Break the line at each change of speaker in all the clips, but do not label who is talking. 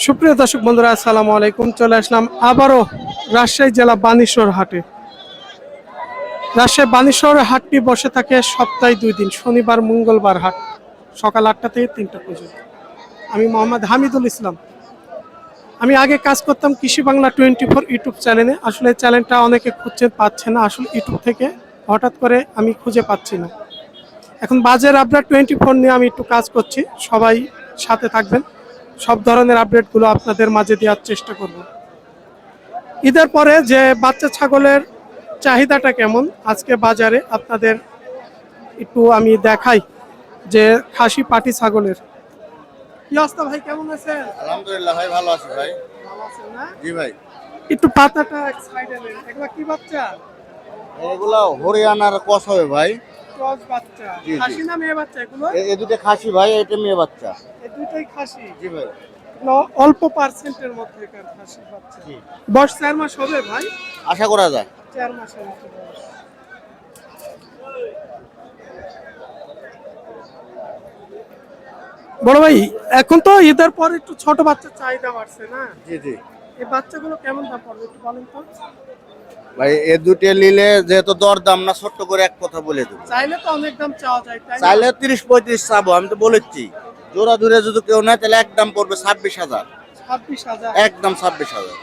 সুপ্রিয় দর্শক বন্ধুরা, আসসালামু আলাইকুম। চলে আসলাম আবারও রাজশাহী জেলা বানেশ্বর হাটে। রাজশাহী বানেশ্বর হাটটি বসে থাকে সপ্তাহে 2 দিন, শনিবার মঙ্গলবার হাট, সকাল 8টা থেকে 3টা পর্যন্ত। আমি মোহাম্মদ হামিদুল ইসলাম। আমি আগে কাজ করতাম কৃষি বাংলা 24 ইউটিউব চ্যানেলে। আসলে চ্যানেলটা অনেকে খুঁজছে, পাচ্ছে না। আসলে ইউটিউব থেকে হঠাৎ করে আমি খুঁজে পাচ্ছি না। এখন বাজার আপডেট 24 নিয়ে আমি একটু কাজ করছি। সবাই সাথে থাকবেন, সব ধরনের আপডেটগুলো আপনাদের মাঝে দেওয়ার চেষ্টা করব। ঈদের পরে যে বাচ্চা ছাগলের চাহিদাটা কেমন আজকে বাজারে আপনাদের একটু আমি দেখাই। যে খাসি পাটি ছাগলের কি অবস্থা ভাই, কেমন আছেন?
আলহামদুলিল্লাহ ভাই, ভালো আছি ভাই।
ভালো আছেন না?
জি ভাই।
একটু পাতাটা এক সাইডে নেন। এগুলা কি বাচ্চা?
এগুলো হরিয়ানার কস হবে ভাই।
ক্রস বাচ্চা।
জি জি।
খাসি না মেয়ে বাচ্চা এগুলো?
এই দুটো খাসি ভাই, এটা মেয়ে বাচ্চা।
এই দুটোই খাসি।
জি ভাই।
এগুলো অল্প পার্সেন্টের মধ্যেকার খাসি বাচ্চা।
জি।
বয়স 4 মাস হবে ভাই?
আশা করা যায়।
4 মাসের মতো বয়স। বড় ভাই, এখন তো ঈদের পর একটু ছোট বাচ্চার চাহিদা বাড়ছে না?
জি জি।
এই বাচ্চাগুলো কেমন দাম পড়বে একটু বলেন তো?
ভাই এ দুটো নিলে যেহেতু দর দাম না, ছোট্ট করে এক কথা বলে দেবো।
চাইলে তো অনেক দাম চাওয়া যায়, তাই না?
চাইলে 30-35 চাবো, আমি তো বলেছি। জোড়া দূরে যদি কেউ নেয় তাহলে একদম পড়বে 26,000।
26,000?
একদম 26,000।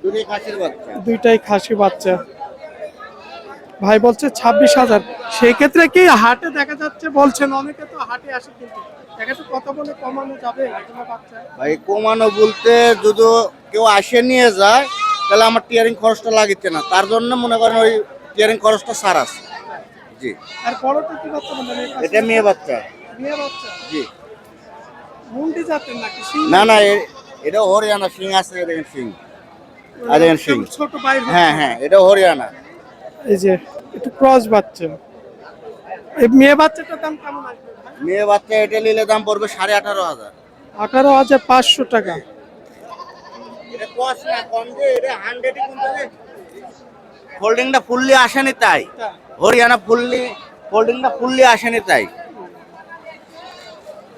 দুটোই খাসির বাচ্চা।
দুইটাই খাসি বাচ্চা। ভাই বলছে 26,000। সেই ক্ষেত্রে কি হাটে দেখা যাচ্ছে, বলছেন অনেকে তো হাটে আসে, কিন্তু দেখা যাচ্ছে কত বলে কমানো যাবে এগুলো বাচ্চা?
ভাই কমানো বলতে যদি কেউ আসে নিয়ে যায় তাহলে আমার টিয়ারিং খরচটা লাগিচ্ছে না, তার জন্য মনে করেন ওই টিয়ারিং খরচটা ছাড় আছে। জি।
আর বড়টা কি বাচ্চা বলেন?
এটা মেয়ে বাচ্চা।
মেয়ে বাচ্চা?
জি।
মুন্ডি জাতের নাকি?
না না, এটা হরিয়ানা সিং আছে, দেখেন সিং। আর দেখেন সিং।
ছোট বাইর।
হ্যাঁ হ্যাঁ, এটা হরিয়ানা।
এই যে একটু ক্রস বাচ্চা। এই মেয়ে বাচ্চাটার দাম কেমন আসবে ভাই?
মেয়ে বাচ্চা এটা নিলে দাম পড়বে 18,500।
18,500 টাকা।
এটা কস না কম, যে এটা 100ই কোনটা যে ফোল্ডিংটা ফুললি আসেনি তাই। হরিয়ানা ফোল্ডিংটা ফুললি আসেনি তাই।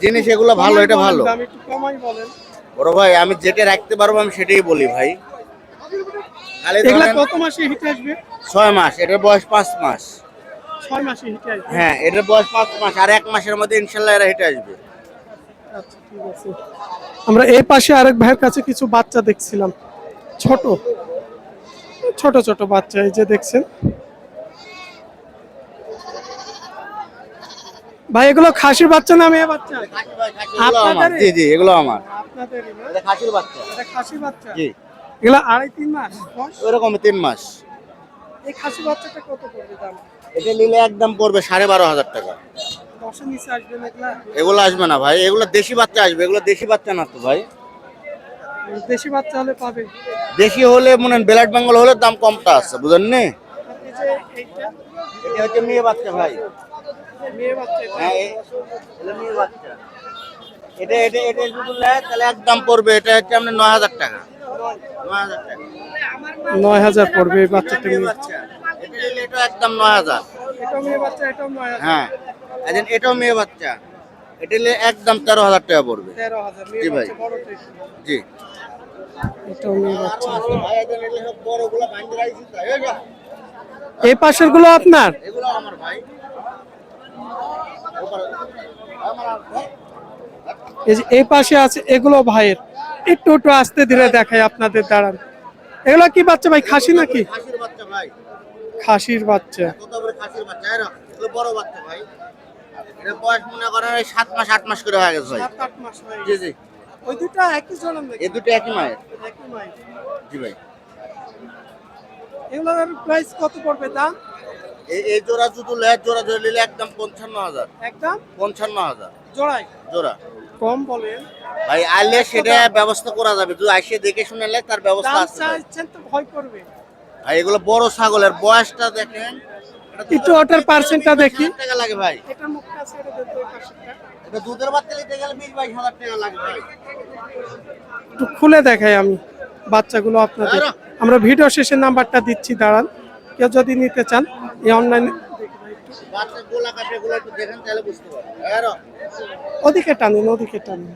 জিনিস এগুলো ভালো, এটা ভালো।
দাম একটু কমাই বলেন।
বড় ভাই আমি যেটা রাখতে পারবো আমি সেটাই বলি ভাই। খালি
এগুলা
ধরেন
কত মাসে হিটে আসবে?
6 মাস, এটার বয়স 5 মাস।
6 মাসে হিটে আসবে?
হ্যাঁ, এটার বয়স 5 মাস, আর 1 মাসের মধ্যে ইনশাল্লাহ এরা হেঁটে আসবে।
আচ্ছা ঠিক আছে। আমরা এই পাশে আরেক ভাইয়ের কাছে কিছু বাচ্চা দেখছিলাম, ছোট ছোট ছোট বাচ্চা। এই যে দেখছেন ভাই, এগুলো খাসির বাচ্চা না মেয়ে বাচ্চা?
এগুলো আমার।
আপনাদেরই?
জি জি, এগুলো আমার।
আপনাদেরই না?
এটা খাসির বাচ্চা।
এটা খাসি বাচ্চা?
জি।
এগুলো 2.5-3 মাস বয়স?
ওইরকম 3 মাস।
এই খাসি বাচ্চাটা কত পড়বে দাম?
এটা নিলে একদম পড়বে 12,500 টাকা।
10-এর নিচে আসবে না এগুলা?
এগুলো আসবে না ভাই, এগুলো দেশি বাচ্চা আসবে, এগুলো দেশি বাচ্চা না তো ভাই।
দেশি বাচ্চা হলে পাবে।
দেশি হলে মনে হয় ব্লাড বেঙ্গল হলে দাম কমটা আছে, বুঝেন নি?
এই যে এইটা
এটা হচ্ছে মেয়ে বাচ্চা ভাই।
মেয়ে বাচ্চা।
হ্যাঁ, এটা মেয়ে বাচ্চা। এটা এটা এটা যদি নেয় তাহলে একদম পড়বে, এটা হচ্ছে আপনার 9,000 টাকা। 9,000 টাকা।
9,000 পড়বে এই বাচ্চাটা
মেয়ে
নিয়ে।
বাচ্চা। এটা নিলে এটা একদম 9,000।
এটাও মেয়ে বাচ্চা, এটাও 9,000?
হ্যাঁ, এটাও মেয়ে বাচ্চা। এটা নিলে একদম 13,000 টাকা পড়বে।
13,000
জি
মেয়ে
ভাই।
বাচ্চা বড়টাই।
জি।
এটাও মেয়ে বাচ্চা।
ভাই এটা নিলে সব বড়গুলো ভাঙতে রাখছি তো। এই যা।
এই পাশের গুলো আপনার?
এগুলো আমার ভাই।
এই যে এই পাশে আছে, এগুলো ভাইয়ের। একটু একটু আস্তে ধীরে দেখাই আপনাদের, দাঁড়ান। এগুলো কি বাচ্চা ভাই, খাসি নাকি?
খাসির বাচ্চা ভাই।
খাসির বাচ্চা।
কত বড় খাসির বাচ্চা, এগুলো বড় বাচ্চা ভাই। এটা বয়স মনে করেন 7 মাস 8 মাস করে হয়ে গেছে ভাই।
7-8 মাস হয়ে
জি
গেছে।
জি।
ওই দুটো একই জনের নাকি?
এই দুটো একই মায়ের।
একই মাই।
জি ভাই।
এগুলোর প্রাইস কত পড়বে দাম?
এই জোড়া যদি লেট জোড়া ধরে নিলে একদম 55,000।
একদম
55,000
জোড়ায়?
জোড়া।
কম বলেন
ভাই আইলে সেটা ব্যবস্থা করা যাবে, যদি আইসে দেখে শুনে নেয় তার ব্যবস্থা
দাম
আছে ভাই।
চাইছেন তো ভয় করবে।
ভাই এগুলো বড় ছাগলের বয়সটা দেখেন।
একটু ওটার পার্সেন্টটা দেখি।
টাকা লাগে ভাই।
এটা মুখটা আছে, এটা দেখতে ওই পাশেরটা।
এটা দুধের বাচ্চা নিতে গেলে 20-22 হাজার টাকা লাগে ভাই।
একটু খুলে দেখাই আমি বাচ্চাগুলো আপনাদের। আমরা ভিডিও শেষে নাম্বারটা দিচ্ছি, দাঁড়ান। কেউ যদি নিতে চান এই অনলাইনে।
বাচ্চা গোলা কাটে গুলো একটু দেখেন তাহলে বুঝতে পারবেন।
ওদিকে টানুন, ওদিকে টানুন।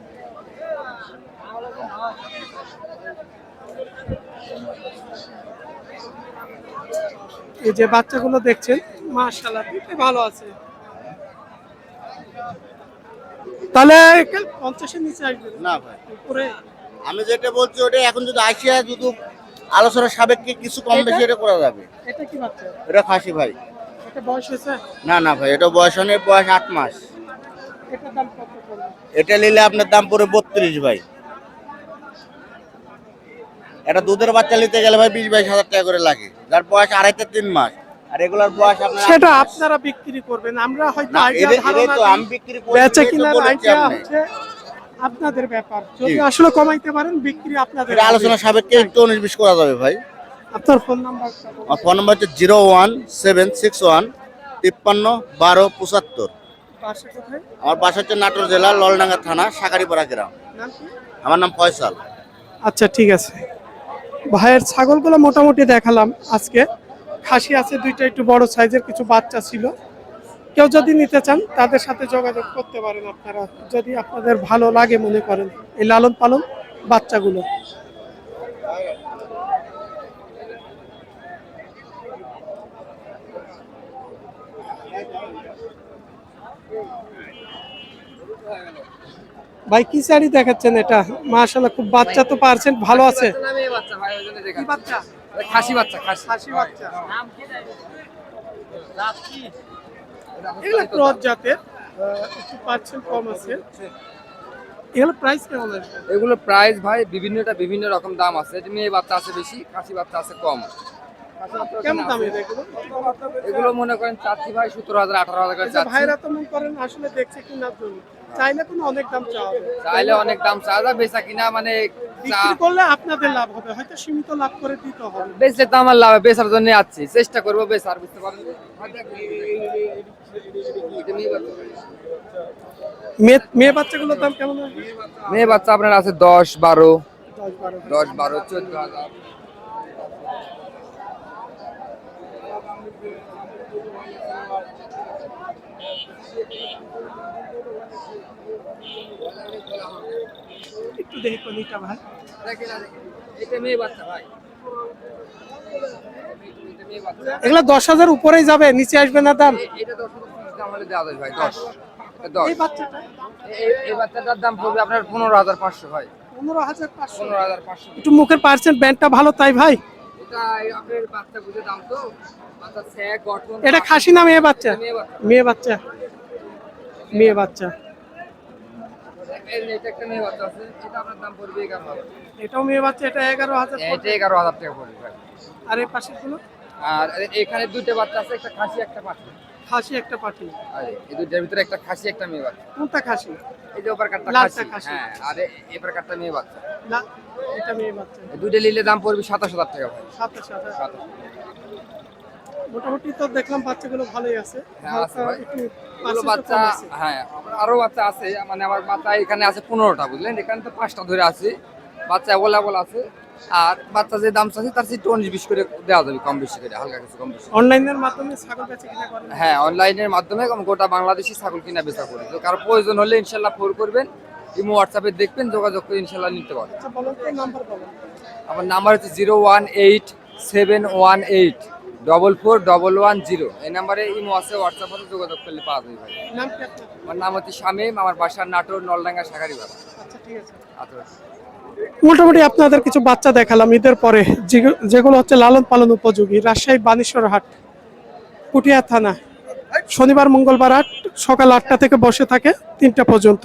এই যে বাচ্চাগুলো দেখছেন মাশাআল্লাহ দুটোই ভালো আছে। তাহলে 50-এর নিচে আসবে
না ভাই,
উপরে?
আমি যেটা বলছি ওটা এখন যদি আসিয়া যদি আলোচনা সাপেক্ষে কিছু কম বেশি এটা করা যাবে।
এটা কি বাচ্চা?
এটা খাসি ভাই।
এটা বয়স হয়েছে?
না না ভাই, এটা বয়স অনেক, বয়স 8 মাস।
এটার দাম কত পড়বে?
এটা নিলে আপনার দাম পড়ে 32 ভাই। এটা দুধের বাচ্চা নিতে গেলে ভাই 20-22 হাজার টাকা করে লাগে, যার বয়স 2.5-3 মাস। আর এগুলার বয়স আপনার
সেটা আপনারা বিক্রি করবেন, আমরা হয়তো
না,
আইডিয়া
এটাই
ধারণা
তো
দিই।
আমি বিক্রি করি,
বেচা
এই তো
কিনার
বলেছি
আইডিয়া
আপনি।
হচ্ছে আপনাদের ব্যাপার, যদি
জি।
আসলে কমাইতে পারেন বিক্রি আপনাদের।
এটা আলোচনা সাপেক্ষে একটু 19-20 করা যাবে ভাই।
আপনার ফোন নাম্বারটা বলুন।
আমার ফোন নাম্বার হচ্ছে 01761 53 12 75।
বাসা কোথায়?
আমার বাসা হচ্ছে নাটোর জেলা ললডাঙ্গা থানা সাকারিপাড়া গ্রাম।
নাম কি?
আমার নাম ফয়সাল।
আচ্ছা ঠিক আছে, ভাইয়ের ছাগলগুলো মোটামুটি দেখালাম আজকে। খাসি আছে দুইটা, একটু বড় সাইজের, কিছু বাচ্চা ছিল। কেউ যদি নিতে চান তাদের সাথে যোগাযোগ করতে পারেন আপনারা, যদি আপনাদের ভালো লাগে মনে করেন এই লালন পালন বাচ্চাগুলো। ভাই কি শাড়ি দেখাচ্ছেন এটা? মাশাআল্লাহ খুব বাচ্চা তো পারছেন, ভালো আছে। কি বাচ্চা?
খাসি বাচ্চা, খাসি
খাসি বাচ্চা। এগুলো ক্রস জাতের, একটু পার্সেন্ট কম আছে। এগুলো প্রাইস কেমন আছে?
এগুলো প্রাইস ভাই বিভিন্ন রকম দাম আছে। মেয়ে বাচ্চা আছে বেশি, খাসি বাচ্চা আছে কম।
কেমন দামে এগুলো?
এগুলো মনে করেন চাচ্ছি ভাই 17,000 18,000 করে
এই যে
চাচ্ছি।
ভাইরা তো মনে করেন আসলে দেখছে কিনার জন্য, চাইলে কোনো অনেক দাম চাওয়া হবে।
চাইলে অনেক দাম চাওয়া, বেচা কিনা মানে
বিক্রি করলে আপনাদের লাভ হবে, হয়তো সীমিত লাভ করে দিতে হবে।
বেচলে তো আমার লাভ, বেচার জন্য আছি, চেষ্টা করবো বেচার, বুঝতে পারেন।
মেয়ে বাচ্চাগুলোর দাম কেমন হবে?
মেয়ে বাচ্চা আপনার আছে 10 12
10-12।
14,000।
একটু দেখি কোনটা ভাই।
এটা মেয়ে বাচ্চা ভাই, এটা মেয়ে বাচ্চা।
এগুলো 10,000 উপরেই যাবে, নিচে আসবে না দাম?
এটা 10 দাম হলে দেওয়া যাবে ভাই, 10 এটা 10।
এই বাচ্চাটা
এই বাচ্চাটার দাম পড়বে আপনার 15,500 ভাই,
15,500।
15,500।
একটু মুখের পার্সেন্ট ব্যান্ডটা ভালো তাই ভাই।
এটা আপনার বাচ্চা বুঝে দাম তো, বাচ্চা স্যাক গঠন।
এটা খাসি না মেয়ে বাচ্চা?
মেয়ে বাচ্চা।
মেয়ে বাচ্চা, মেয়ে বাচ্চা।
এটা একটা মেয়ে বাচ্চা আছে, এটা আপনার দাম পড়বে 11,000।
এটাও মেয়ে বাচ্চা, এটা 11,000
এটা
পড়বে।
11,000 টাকা পড়বে ভাই।
আর এই পাশের গুলো?
আর এখানে দুটো বাচ্চা আছে, একটা খাসি একটা পাঠি।
খাসি একটা পাঠি।
আর এই দুটোর ভিতরে একটা খাসি একটা মেয়ে বাচ্চা।
কোনটা খাসি?
এই যে ওপার কাটটা
লালটা
খাসি,
খাসি।
হ্যাঁ, আর এপার কাটটা মেয়ে বাচ্চা।
না, এটা মেয়ে বাচ্চা।
এই দুটো নিলে দাম পড়বে 27,000 টাকা ভাই।
27,000।
27,000।
মোটামুটি তো দেখলাম বাচ্চাগুলো ভালোই আছে।
হ্যাঁ, আছে ভাই।
একটু
এগুলো
percent
বাচ্চা,
কম আছে।
হ্যাঁ আরো বাচ্চা আছে, মানে আমার বাচ্চা এখানে আছে 15টা, বুঝলেন, এখানে তো 5টা ধরে আছে বাচ্চা অ্যাভেলেবল আছে। আর বাচ্চা যে দাম চাচ্ছি তার চেয়ে একটু 19-20 করে দেওয়া যাবে, কম বেশি করে, হালকা কিছু কম বেশি।
অনলাইনের মাধ্যমে ছাগল বেচা কিনা করেন?
হ্যাঁ, অনলাইনের মাধ্যমে গোটা বাংলাদেশি ছাগল কিনা বেচা করি। তো কারো প্রয়োজন হলে ইনশাল্লাহ ফোন করবেন, ইমো হোয়াটসঅ্যাপে দেখবেন, যোগাযোগ করে ইনশাল্লাহ নিতে পারবেন।
আচ্ছা বলুন তো, নাম্বার বলুন।
আমার নাম্বার হচ্ছে 018-718-44110। এই নাম্বারে ইমো আছে, হোয়াটসঅ্যাপ আছে, যোগাযোগ করলে পাওয়া যাবে ভাই।
নাম কি আপনার?
আমার নাম হচ্ছে শামীম, আমার বাসা নাটোর নলডাঙ্গা সাগারিপাড়া।
আচ্ছা ঠিক আছে।
আচ্ছা।
মোটামুটি আপনাদের কিছু বাচ্চা দেখালাম ঈদের পরে, যেগুলো হচ্ছে লালন পালন উপযোগী। রাজশাহী বানেশ্বর হাট, পুঠিয়া থানা, শনিবার মঙ্গলবার হাট সকাল 8টা থেকে বসে থাকে 3টা পর্যন্ত।